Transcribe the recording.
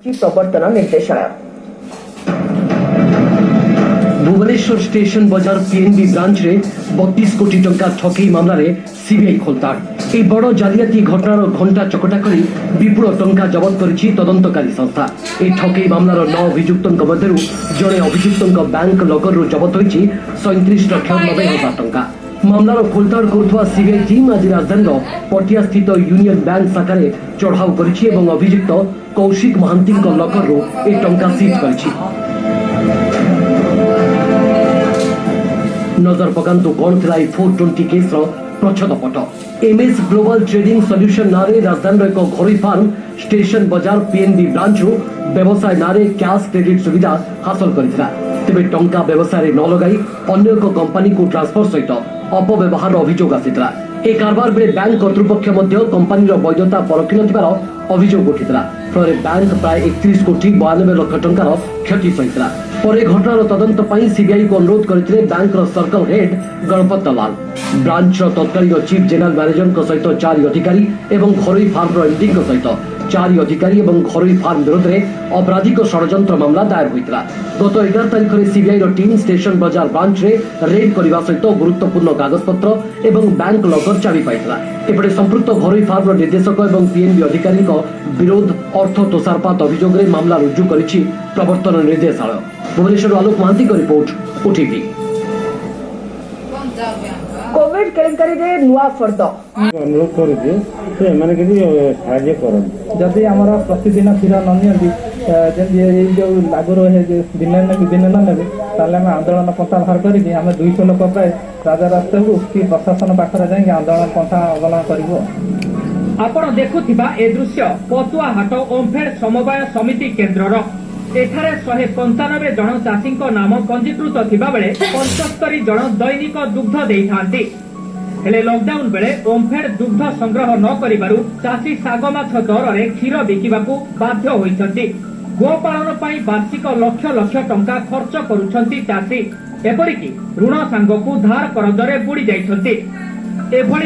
प्रवर्तन निर्देशालय भुवनेश्वर स्टेशन बाजार PNB branch रे 32 कोटी टंका ठकई मामला रे सीबीआई खोलताड़ ए बड़ जालियाती घटनार घंटा चकटा करी विपुल टंका जबत करिछि तदंतकारी संस्था ए ठकई मामलार 9 अभियुक्तଙ୍କ मध्यरु जणे अभियुक्तଙ୍କ बैंक लकर रु जबत होइछि 37,90,000 टंका मामलार खोलताड़ करुवा सीबीआई टीम आज राजधानी पटिया स्थित यूनियन बैंक शाखा चढ़ाऊ करिछि एवं अभियुक्त कौशिक महांती लकर रु ए टंका सीज करिछि। नजर पकांतु कौन थिला 420 केस प्रच्छदपट एमएस ग्लोबल ट्रेडिंग सॉल्यूशन नारे राजधानी एक घरोई फार्म स्टेशन बाजार पीएनबी ब्रांच रु व्यवसाय नारे कैश क्रेडिट सुविधा हासिल करथिला तेबे टंका व्यवसाय न लगाई अन्य एक कंपनी को ट्रांसफर सहित अपव्यवहार अभियोग आसिथिला ए कारबार बेले बैंक कर्तृपक्ष मध्य कंपनी वैधता परखि नथिबार अभियोग उठिथिला फଳରେ बैंक प्राय 31 कोटी 92 लाख टंकार क्षति सहितला परे घटनार तदंत पई सीबीआई को अनुरोध करथिले बैंक सर्कल हेड गणपत लाल ब्रांच तत्कालीन चीफ जनरल मैनेजर सहित 4 अधिकारी एवं घरोई फार्म एमडी सहित 4 अधिकारी एवं घरोई फार्म विरोध में आपराधिक षड्यंत्र मामला दायर होइतला गत 11 तारिख में सीबीआई टीम स्टेशन बाजार ब्रांच रे रेड करने सहित गुरुत्वपूर्ण कागजपत्र एवं बैंक लकर चाबी पाइला एपटे संपृक्त घरोई फार्म निर्देशक एवं पीएनबी अधिकारी विरोध अर्थ तोषारपात अभियोग में मामला रुजु करिछि प्रवर्तन निर्देशालय। भुवनेश्वर आलोक महांती का रिपोर्ट ओटीवी। कोविड केलेंकारी रे नुआ फर्द अनुरोध करुचे से माने कि साहाय्य करन जदि आमर प्रतिदिन क्षीर न नियंती जो लागू रहे दिन न नेबे ताले आम आंदोलन पंथा बाहर करिक आम 200 लोक प्राय राजा रास्ते कि प्रशासन पाखरे जाई आंदोलन पंथा अवलंबन करिवो। आपण देखुथिबा ए दृश्य पतुआहाट ओमफेड समवाय समिति केन्द्रर एठारे 195 जन चाषी नाम पंजीकृत थिबा बेले 75 जन दैनिक दुग्ध देइथांती हेले लॉकडाउन बेले ओमफेड दुग्ध संग्रह न करिबारु चाषी साग माछ दर रे क्षीर बिकिबाकू बाध्य होइछंती। गोपालन पई वार्षिक लक्ष लक्ष टंका खर्च करूछंती चाषी एपरिकी ऋण सांगकू धार करजरे बुडी जाइछंती। एभली